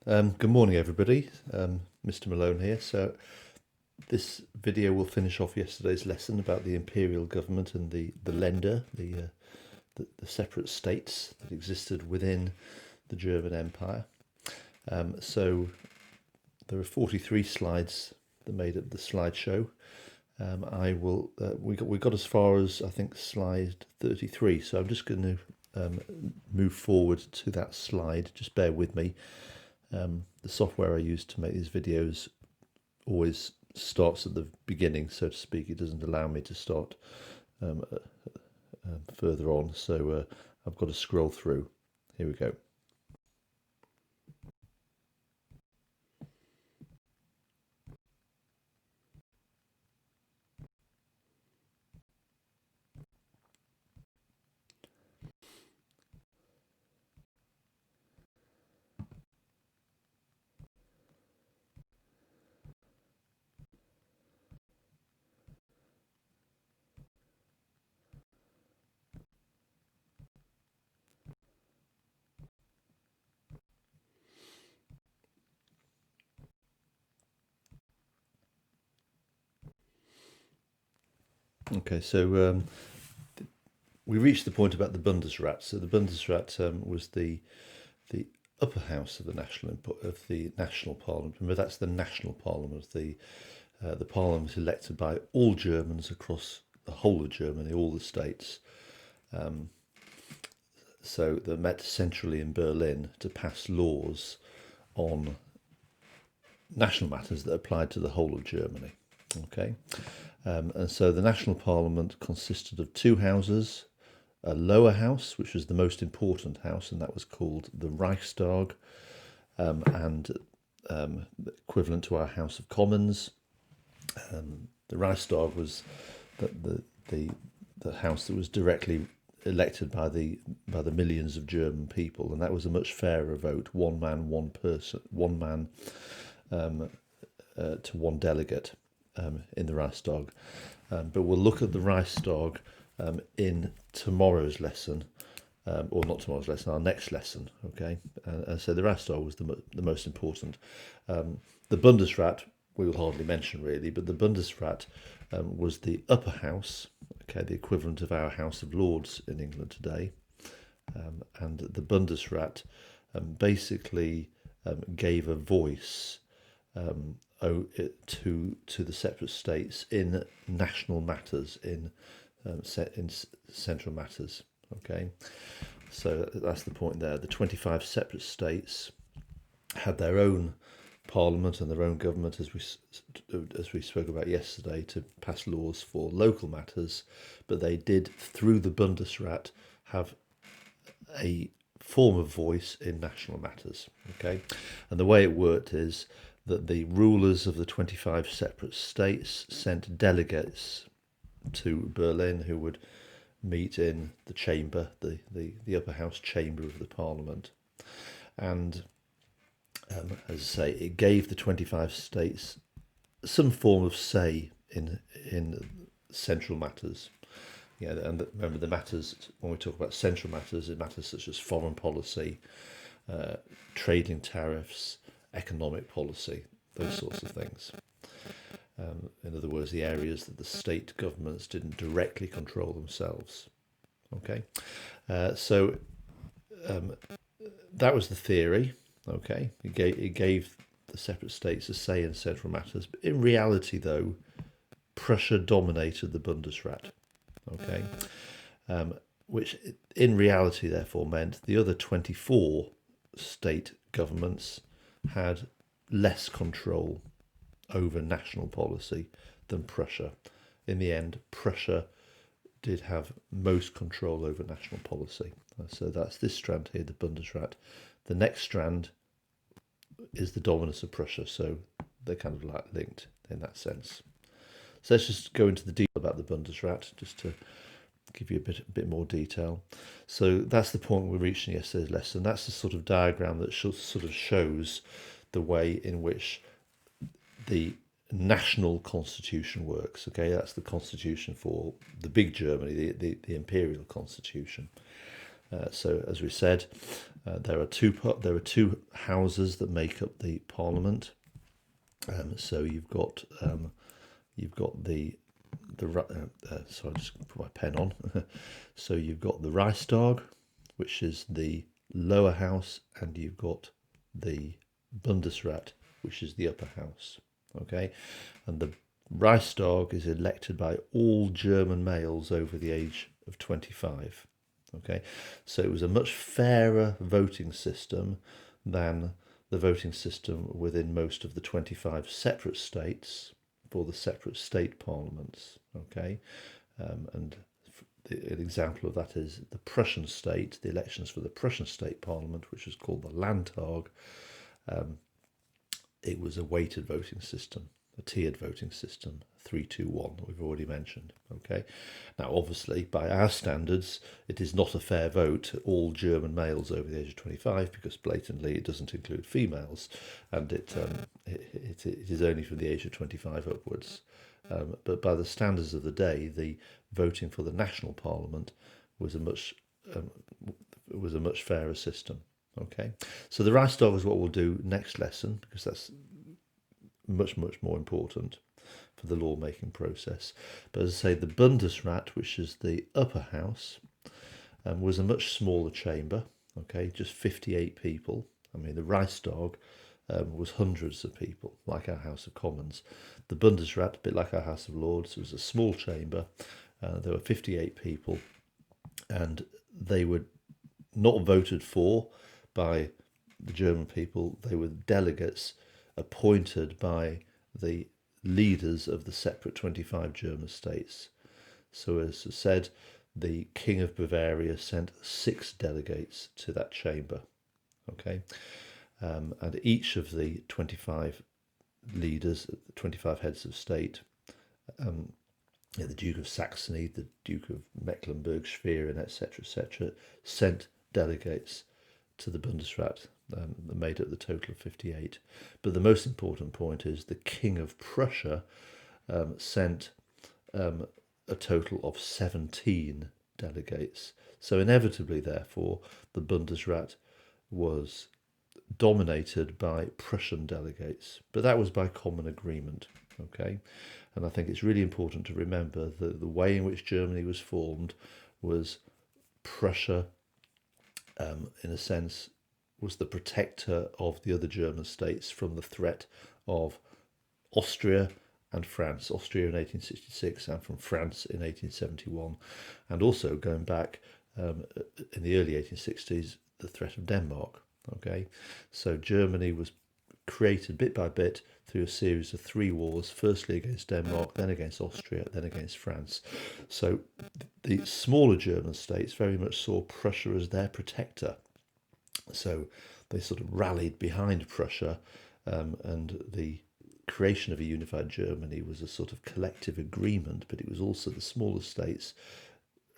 Good morning, everybody. Mr. Malone here. So, this video will finish off yesterday's lesson about the Imperial government and the Länder, the separate states that existed within the German Empire. So, there are 43 slides that made up the slideshow. We got as far as I think slide 33. So I'm just going to move forward to that slide. Just bear with me. The software I use to make these videos always starts at the beginning, so to speak. It doesn't allow me to start further on, so I've got to scroll through. Here we go. Okay, so we reached the point about the Bundesrat. So the Bundesrat was the upper house of the national parliament. Remember, that's the national parliament, the parliament elected by all Germans across the whole of Germany, all the states. So they met centrally in Berlin to pass laws on national matters that applied to the whole of Germany. Okay, and so the national parliament consisted of two houses, a lower house, which was the most important house, and that was called the Reichstag, and equivalent to our House of Commons. The Reichstag was the house that was directly elected by the millions of German people, and that was a much fairer vote: one man, one person, one man to one delegate in the Reichstag. But we'll look at the Reichstag in tomorrow's lesson, or not tomorrow's lesson, our next lesson. Okay, and so the Reichstag was the most important. The Bundesrat we will hardly mention really, but the Bundesrat was the upper house, okay, the equivalent of our House of Lords in England today, and the Bundesrat basically gave a voice to the separate states in national matters, in central matters. Okay, so that's the point there. The 25 separate states had their own parliament and their own government, as we spoke about yesterday, to pass laws for local matters, but they did, through the Bundesrat, have a form of voice in national matters. Okay, and the way it worked is that the rulers of the 25 separate states sent delegates to Berlin who would meet in the chamber, the upper house chamber of the parliament. And as I say, it gave the 25 states some form of say in central matters. Yeah, and remember, the matters, when we talk about central matters, it matters such as foreign policy, trading tariffs, economic policy, those sorts of things. In other words, the areas that the state governments didn't directly control themselves. Okay, so that was the theory. Okay, it gave the separate states a say in central matters, but in reality, though, Prussia dominated the Bundesrat. Okay, which in reality, therefore, meant the other 24 state governments had less control over national policy than Prussia. In the end, Prussia did have most control over national policy. So that's this strand here, the Bundesrat. The next strand is the dominance of Prussia, so they're kind of like linked in that sense. So let's just go into the detail about the Bundesrat, just to give you a bit more detail. So that's the point we reached in yesterday's lesson. That's the sort of diagram that sort of shows the way in which the national constitution works. Okay, that's the constitution for the big Germany, the imperial constitution. So as we said, There are two houses that make up the Parliament. So you've got the sorry, I'll just put my pen on. So you've got the Reichstag, which is the lower house, and you've got the Bundesrat, which is the upper house. Okay, and the Reichstag is elected by all German males over the age of 25. Okay, so it was a much fairer voting system than the voting system within most of the 25 separate states for the separate state parliaments. Okay, and an example of that is the Prussian state, the elections for the Prussian state parliament, which was called the Landtag. It was a weighted voting system, a tiered voting system, 3-2-1, we've already mentioned. Okay, now obviously by our standards it is not a fair vote to all German males over the age of 25, because blatantly it doesn't include females, and it is only from the age of 25 upwards. But by the standards of the day, the voting for the national parliament was a much fairer system. Okay, so the Reichstag is what we'll do next lesson, because that's much more important for the lawmaking process. But as I say, the Bundesrat, which is the upper house, was a much smaller chamber. Okay, just 58 people. I mean, the Reichstag was hundreds of people, like our House of Commons. The Bundesrat, a bit like our House of Lords, was a small chamber. There were 58 people, and they were not voted for by the German people. They were delegates appointed by the leaders of the separate 25 German states. So as I said, the King of Bavaria sent 6 delegates to that chamber. Okay, and each of the 25 leaders, the 25 heads of state, the Duke of Saxony, the Duke of Mecklenburg-Schwerin, etc., sent delegates to the Bundesrat that made up the total of 58. But the most important point is the King of Prussia sent a total of 17 delegates. So inevitably, therefore, the Bundesrat was dominated by Prussian delegates, but that was by common agreement. Okay, and I think it's really important to remember that the way in which Germany was formed was Prussia, in a sense, was the protector of the other German states from the threat of Austria and France, Austria in 1866 and from France in 1871, and also going back in the early 1860s, the threat of Denmark. Okay, so Germany was created bit by bit through a series of 3 wars, firstly against Denmark, then against Austria, then against France. So the smaller German states very much saw Prussia as their protector. So they sort of rallied behind Prussia, and the creation of a unified Germany was a sort of collective agreement, but it was also the smaller states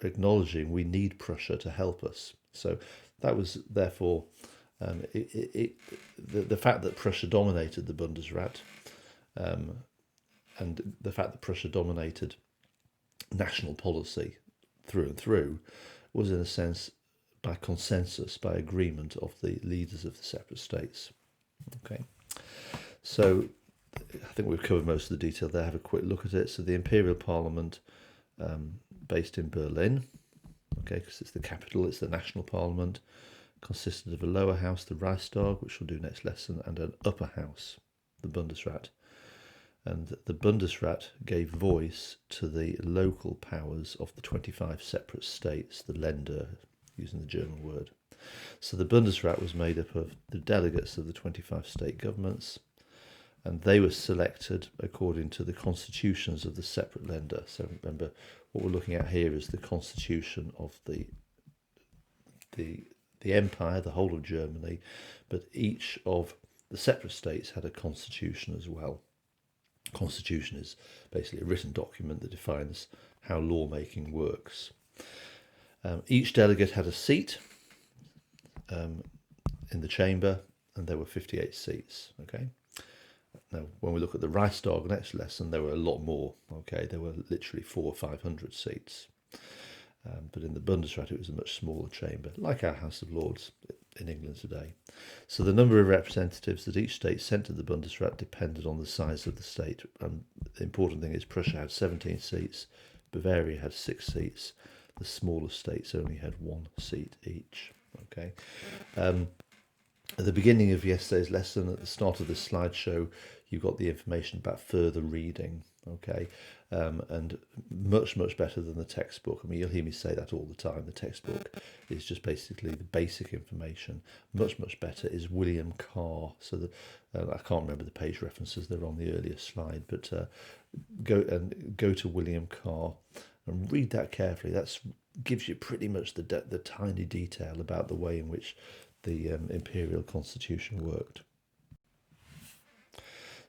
acknowledging we need Prussia to help us. So that was therefore the fact that Prussia dominated the Bundesrat, and the fact that Prussia dominated national policy through and through, was in a sense by consensus, by agreement of the leaders of the separate states. Okay, so I think we've covered most of the detail there. Have a quick look at it. So the Imperial Parliament, based in Berlin, okay, because it's the capital, it's the national parliament, consisted of a lower house, the Reichstag, which we'll do next lesson, and an upper house, the Bundesrat. And the Bundesrat gave voice to the local powers of the 25 separate states, the Länder, using the German word. So the Bundesrat was made up of the delegates of the 25 state governments, and they were selected according to the constitutions of the separate Länder. So remember, what we're looking at here is the constitution of the empire, the whole of Germany, but each of the separate states had a constitution as well. Constitution is basically a written document that defines how lawmaking works. Each delegate had a seat in the chamber, and there were 58 seats. Okay. Now, when we look at the Reichstag next lesson, there were a lot more. Okay, there were literally 400 or 500 seats. But in the Bundesrat, it was a much smaller chamber, like our House of Lords. in England today. So the number of representatives that each state sent to the Bundesrat depended on the size of the state. And the important thing is Prussia had 17 seats, Bavaria had 6 seats, the smaller states only had 1 seat each. Okay. At the beginning of yesterday's lesson, at the start of this slideshow, you got the information about further reading, okay, and much better than the textbook. I mean, you'll hear me say that all the time. The textbook is just basically the basic information. Much better is William Carr. So I can't remember the page references; they're on the earlier slide. But go to William Carr and read that carefully. That gives you pretty much the tiny detail about the way in which the Imperial Constitution worked.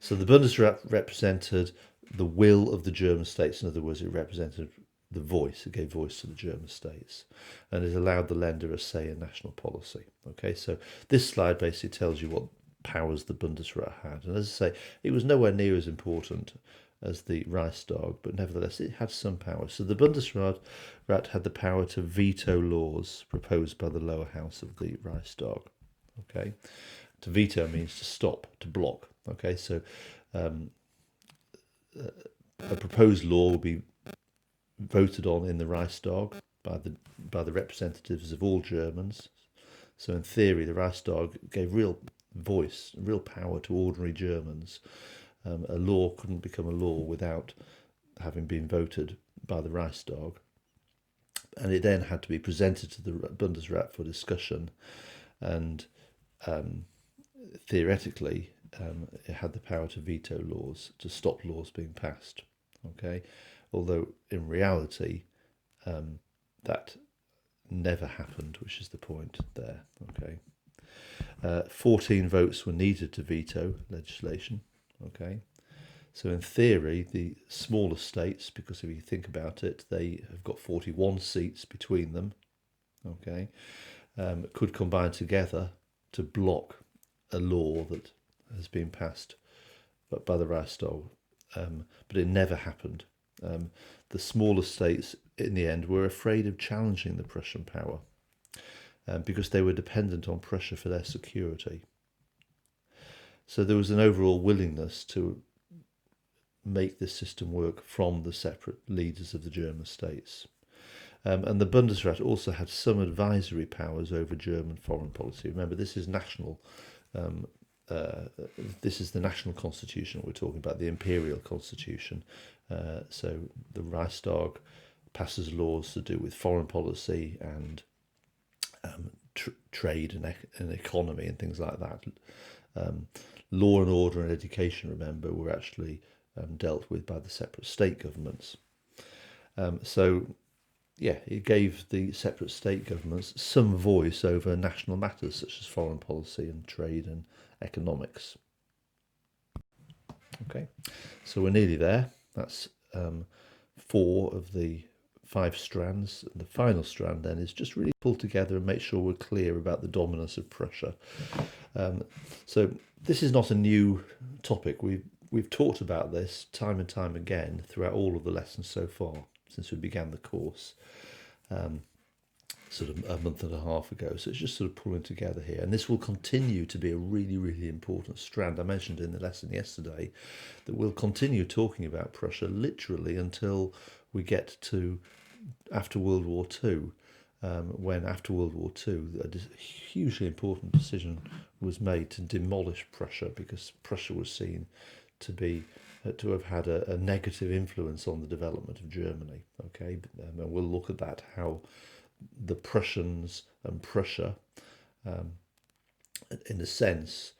So the Bundesrat represented the will of the German states. In other words, it represented the voice. It gave voice to the German states, and it allowed the Länder a say in national policy. Okay, so this slide basically tells you what powers the Bundesrat had, and as I say, it was nowhere near as important as the Reichstag, but nevertheless it had some power. So the Bundesrat had the power to veto laws proposed by the lower house of the Reichstag. Okay, to veto means to stop, to block. Okay, so a proposed law will be voted on in the Reichstag by the representatives of all Germans. So in theory, the Reichstag gave real voice, real power to ordinary Germans. A law couldn't become a law without having been voted by the Reichstag, and it then had to be presented to the Bundesrat for discussion, and theoretically it had the power to veto laws, to stop laws being passed. Okay, although in reality that never happened, which is the point there. Okay, 14 votes were needed to veto legislation. Okay, so in theory, the smaller states, because if you think about it, they have got 41 seats between them, okay, could combine together to block a law that has been passed by the Reichstag, but it never happened. The smaller states, in the end, were afraid of challenging the Prussian power because they were dependent on Prussia for their security. So there was an overall willingness to make this system work from the separate leaders of the German states. And the Bundesrat also had some advisory powers over German foreign policy. Remember, this is national. This is the national constitution we're talking about, the Imperial Constitution. So the Reichstag passes laws to do with foreign policy and trade and economy and things like that. Law and order and education, remember, were actually dealt with by the separate state governments. So, yeah, it gave the separate state governments some voice over national matters such as foreign policy and trade and economics. Okay, so we're nearly there. That's 4 of the 5 strands. The final strand then is just really pull together and make sure we're clear about the dominance of Prussia. So this is not a new topic. We've talked about this time and time again throughout all of the lessons so far since we began the course, sort of a month and a half ago. So it's just sort of pulling together here, and this will continue to be a really important strand. I mentioned in the lesson yesterday that we'll continue talking about Prussia literally until we get to after World War II. When after World War II, a hugely important decision was made to demolish Prussia because Prussia was seen to have had a negative influence on the development of Germany. Okay, and we'll look at that, how the Prussians and Prussia, in a sense,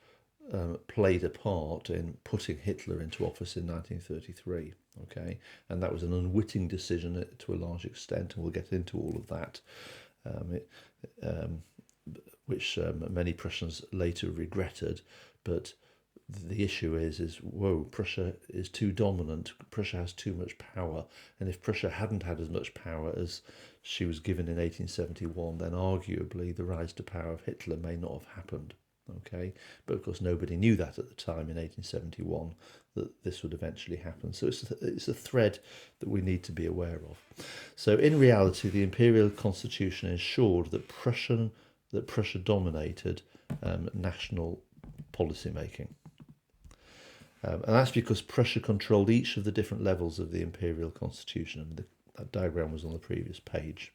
played a part in putting Hitler into office in 1933. Okay, and that was an unwitting decision to a large extent, and we'll get into all of that, which many Prussians later regretted. But the issue is Prussia is too dominant. Prussia has too much power, and if Prussia hadn't had as much power as she was given in 1871, then arguably the rise to power of Hitler may not have happened. Okay, but of course nobody knew that at the time in 1871 that this would eventually happen. So it's a thread that we need to be aware of. So in reality, the Imperial Constitution ensured that that Prussia dominated national policy making. And that's because Prussia controlled each of the different levels of the imperial constitution. And that diagram was on the previous page.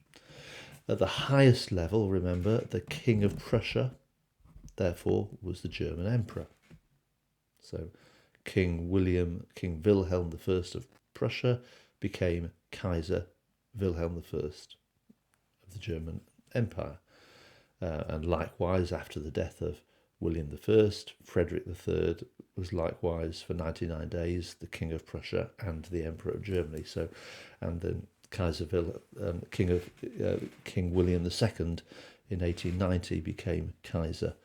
At the highest level, remember, the King of Prussia, therefore, was the German Emperor. So King Wilhelm I of Prussia became Kaiser Wilhelm I of the German Empire. And likewise, after the death of William I, Frederick III was likewise for 99 days the King of Prussia and the Emperor of Germany. So, and then King William II in 1890 became Kaiser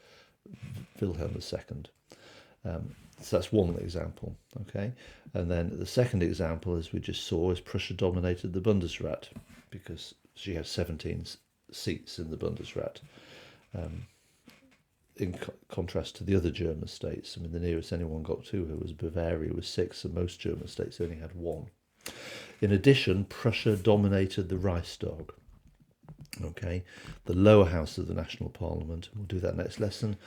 Wilhelm II. So that's one example, okay? And then the second example, as we just saw, is Prussia dominated the Bundesrat because she had 17 seats in the Bundesrat. In contrast to the other German states. I mean, the nearest anyone got to her was Bavaria with 6, and most German states only had 1. In addition, Prussia dominated the Reichstag, okay, the lower house of the national parliament. We'll do that next lesson.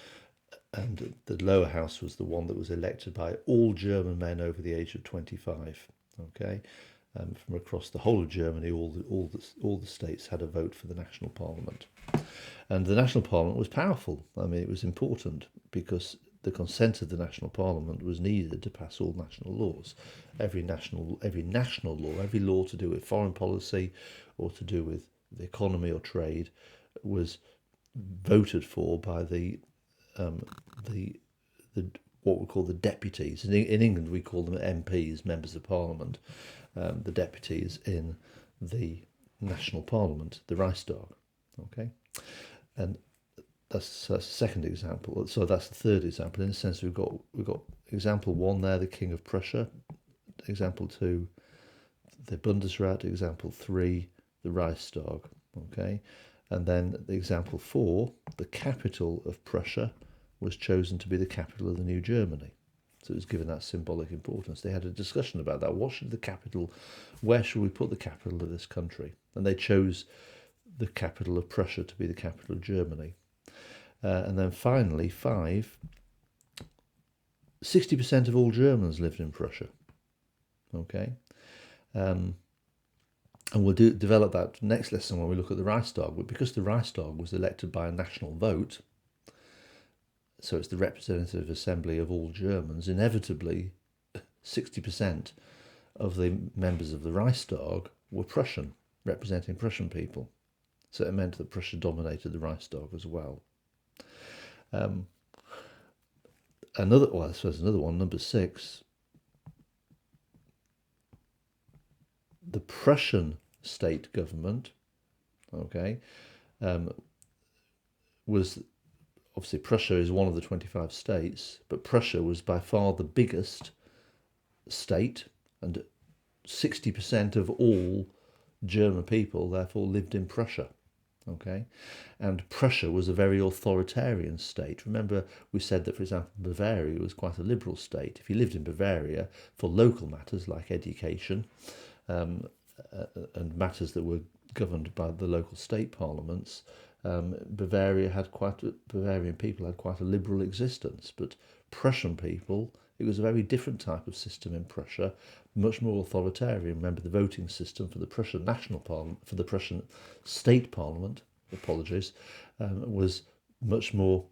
And the lower house was the one that was elected by all German men over the age of 25, okay. From across the whole of Germany, all the states had a vote for the national parliament. And the national parliament was powerful. I mean, it was important because the consent of the national parliament was needed to pass all national laws. Every national law, every law to do with foreign policy or to do with the economy or trade was voted for by the what we call the deputies. In England, we call them MPs, members of parliament. The deputies in the national parliament, the Reichstag. Okay, and that's the second example. So that's the third example. In a sense, we've got example 1 there, the King of Prussia. Example 2, the Bundesrat. Example 3, the Reichstag. Okay, and then the example 4, the capital of Prussia was chosen to be the capital of the new Germany. So it was given that symbolic importance. They had a discussion about that. Where should we put the capital of this country? And they chose the capital of Prussia to be the capital of Germany. And then finally, 5, 60% of all Germans lived in Prussia. Okay. And we'll develop that next lesson when we look at the Reichstag. But because the Reichstag was elected by a national vote, so it's the representative assembly of all Germans, inevitably 60% of the members of the Reichstag were Prussian, representing Prussian people. So it meant that Prussia dominated the Reichstag as well. Another one, number 6. The Prussian state government, okay, was... Obviously, Prussia is one of the 25 states, but Prussia was by far the biggest state, and 60% of all German people, therefore, lived in Prussia. Okay, and Prussia was a very authoritarian state. Remember, we said that, for example, Bavaria was quite a liberal state. If you lived in Bavaria, for local matters like education and matters that were governed by the local state parliaments, Bavarian people had quite a liberal existence, but Prussian people, it was a very different type of system in Prussia, much more authoritarian. Remember, the voting system for the Prussian national parliament, for the Prussian state parliament, was much more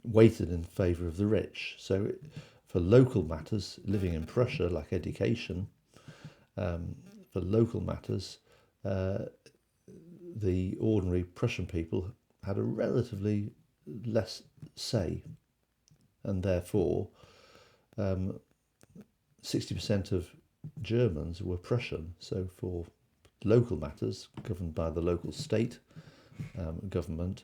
weighted in favour of the rich. So for local matters, living in Prussia, like education, for local matters, the ordinary Prussian people had a relatively less say, and therefore 60% of Germans were Prussian. So for local matters governed by the local state government,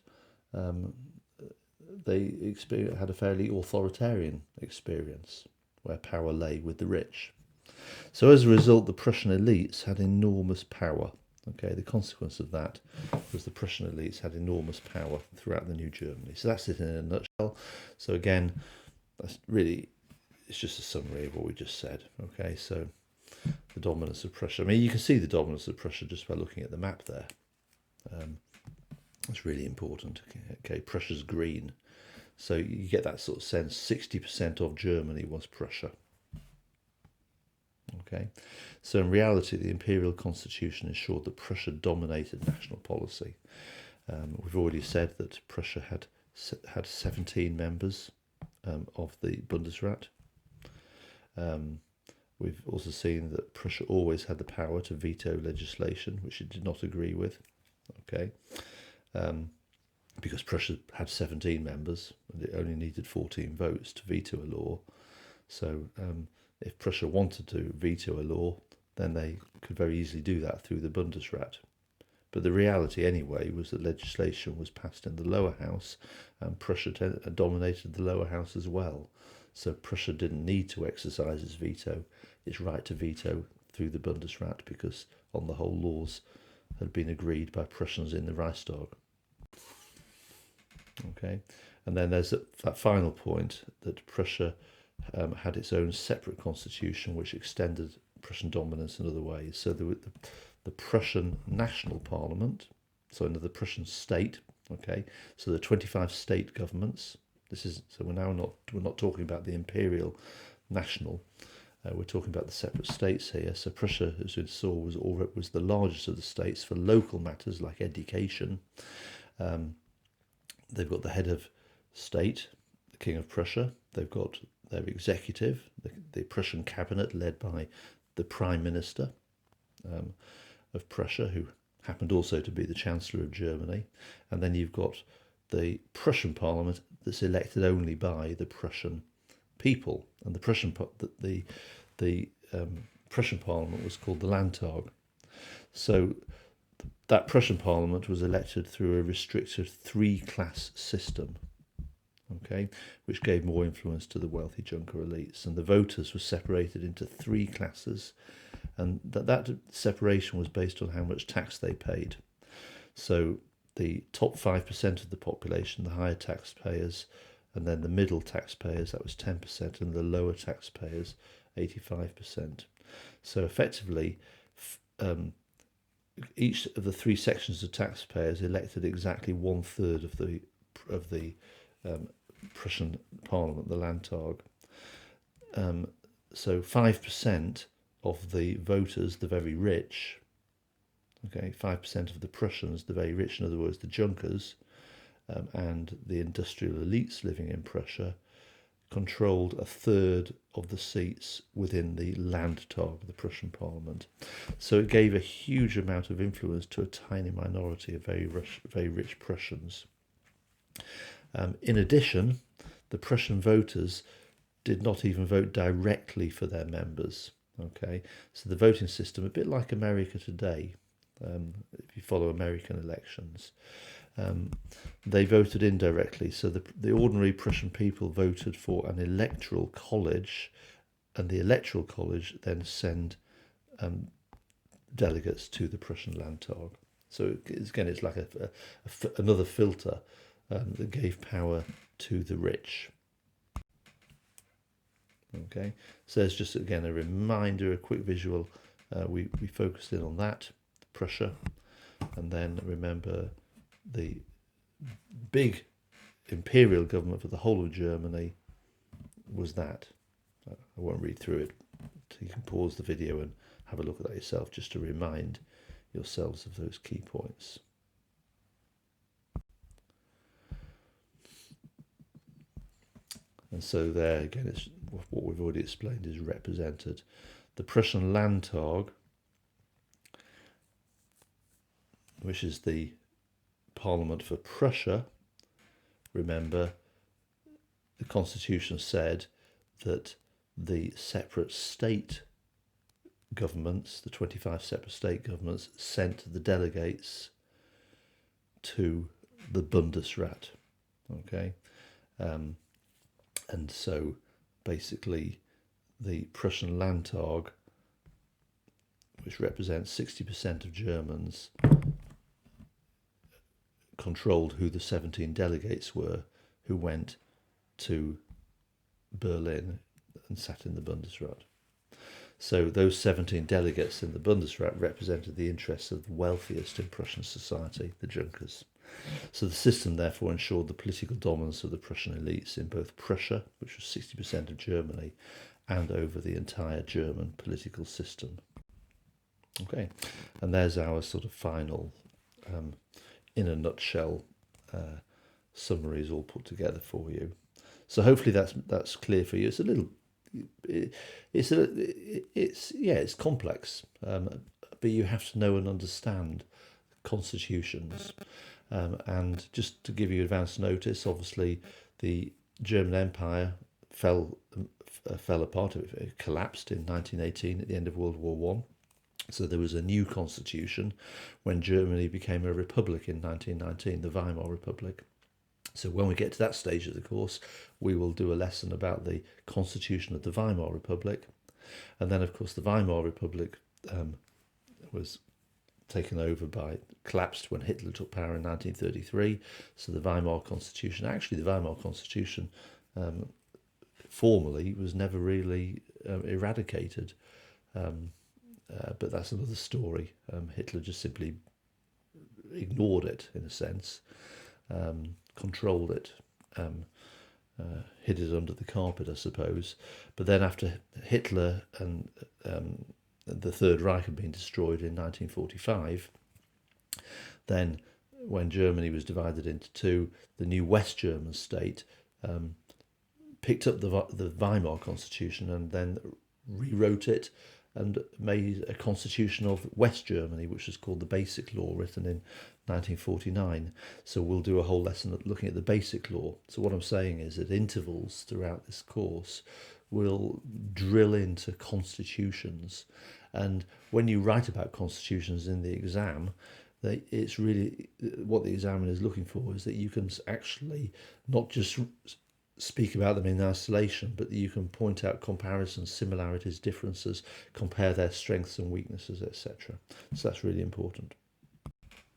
they had a fairly authoritarian experience where power lay with the rich. So as a result, the Prussian elites had enormous power. Okay, the consequence of that was the Prussian elites had enormous power throughout the new Germany. So that's it in a nutshell. So again, that's really, it's just a summary of what we just said. Okay, so the dominance of Prussia. I mean, you can see the dominance of Prussia just by looking at the map there. It's really important. Okay, Prussia's green. So you get that sort of sense 60% of Germany was Prussia. Okay, so in reality, the Imperial Constitution ensured that Prussia dominated national policy. We've already said that Prussia had 17 members of the Bundesrat. We've also seen that Prussia always had the power to veto legislation which it did not agree with. Okay, because Prussia had 17 members and it only needed 14 votes to veto a law. So if Prussia wanted to veto a law, then they could very easily do that through the Bundesrat. But the reality anyway was that legislation was passed in the lower house and Prussia dominated the lower house as well. So Prussia didn't need to exercise its right to veto through the Bundesrat, because on the whole laws had been agreed by Prussians in the Reichstag. Okay, and then there's that final point that Prussia had its own separate constitution which extended Prussian dominance in other ways. So the Prussian National Parliament, so under the Prussian state, okay, so the 25 state governments. We're not talking about the imperial national. We're talking about the separate states here. So Prussia, as we saw, was the largest of the states for local matters like education. They've got the head of state, the King of Prussia. They've got their executive, the Prussian cabinet led by the Prime Minister of Prussia, who happened also to be the Chancellor of Germany. And then you've got the Prussian Parliament that's elected only by the Prussian people. And the Prussian Parliament was called the Landtag. So that Prussian Parliament was elected through a restricted three-class system, okay, which gave more influence to the wealthy junker elites. And the voters were separated into three classes, and that separation was based on how much tax they paid. So the top 5% of the population, the higher taxpayers, and then the middle taxpayers, that was 10%, and the lower taxpayers, 85%. So effectively, each of the three sections of taxpayers elected exactly 1/3 of the Prussian Parliament, the Landtag. So 5% of the voters, the very rich, okay, 5% of the Prussians, the very rich, in other words, the Junkers, and the industrial elites living in Prussia, controlled 1/3 of the seats within the Landtag, the Prussian Parliament. So it gave a huge amount of influence to a tiny minority of very rich Prussians. In addition, the Prussian voters did not even vote directly for their members. Okay, so the voting system, a bit like America today, if you follow American elections, they voted indirectly. So the ordinary Prussian people voted for an electoral college, and the electoral college then send delegates to the Prussian Landtag. So it's like another filter that gave power to the rich. Okay, so there's just again a reminder, a quick visual. We focused in on that, Prussia, and then remember the big imperial government for the whole of Germany was that. I won't read through it. You can pause the video and have a look at that yourself, just to remind yourselves of those key points. And so there again, it's what we've already explained is represented. The Prussian Landtag, which is the Parliament for Prussia, remember, the Constitution said that the separate state governments, the 25 separate state governments, sent the delegates to the Bundesrat. Okay, and so basically the Prussian Landtag, which represents 60% of Germans, controlled who the 17 delegates were who went to Berlin and sat in the Bundesrat. So those 17 delegates in the Bundesrat represented the interests of the wealthiest in Prussian society, the Junkers. So the system therefore ensured the political dominance of the Prussian elites in both Prussia, which was 60% of Germany, and over the entire German political system. Okay, and there's our sort of final, in a nutshell, summaries all put together for you. So hopefully that's clear for you. It's a little, it's complex, but you have to know and understand constitutions. And just to give you advance notice, obviously the German Empire fell apart. It collapsed in 1918 at the end of World War One. So there was a new constitution when Germany became a republic in 1919, the Weimar Republic. So when we get to that stage of the course, we will do a lesson about the constitution of the Weimar Republic. And then, of course, the Weimar Republic was collapsed when Hitler took power in 1933. So the Weimar Constitution, formally was never really eradicated. But that's another story. Hitler just simply ignored it, in a sense, controlled it, hid it under the carpet, I suppose. But then after Hitler and the Third Reich had been destroyed in 1945, then when Germany was divided into two, the new West German state picked up the Weimar Constitution and then rewrote it and made a constitution of West Germany, which was called the Basic Law, written in 1949. So we'll do a whole lesson looking at the Basic Law. So what I'm saying is at intervals throughout this course, we'll drill into constitutions. And when you write about constitutions in the exam, it's really what the examiner is looking for is that you can actually not just speak about them in isolation, but that you can point out comparisons, similarities, differences, compare their strengths and weaknesses, etc. So that's really important.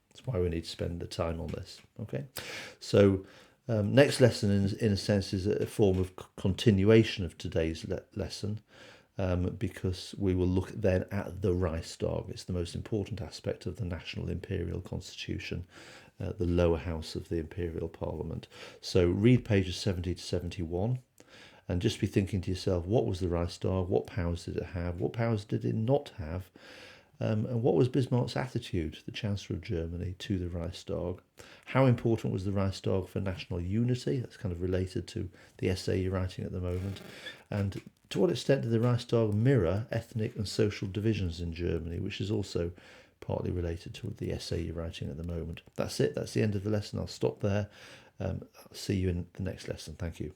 That's why we need to spend the time on this. Okay, so next lesson, in a sense, is a form of continuation of today's lesson, because we will look then at the Reichstag. It's the most important aspect of the national imperial constitution, the lower house of the imperial parliament. So read pages 70 to 71 and just be thinking to yourself, what was the Reichstag? What powers did it have? What powers did it not have? And what was Bismarck's attitude, the Chancellor of Germany, to the Reichstag? How important was the Reichstag for national unity? That's kind of related to the essay you're writing at the moment. And to what extent did the Reichstag mirror ethnic and social divisions in Germany, which is also partly related to the essay you're writing at the moment. That's it. That's the end of the lesson. I'll stop there. I'll see you in the next lesson. Thank you.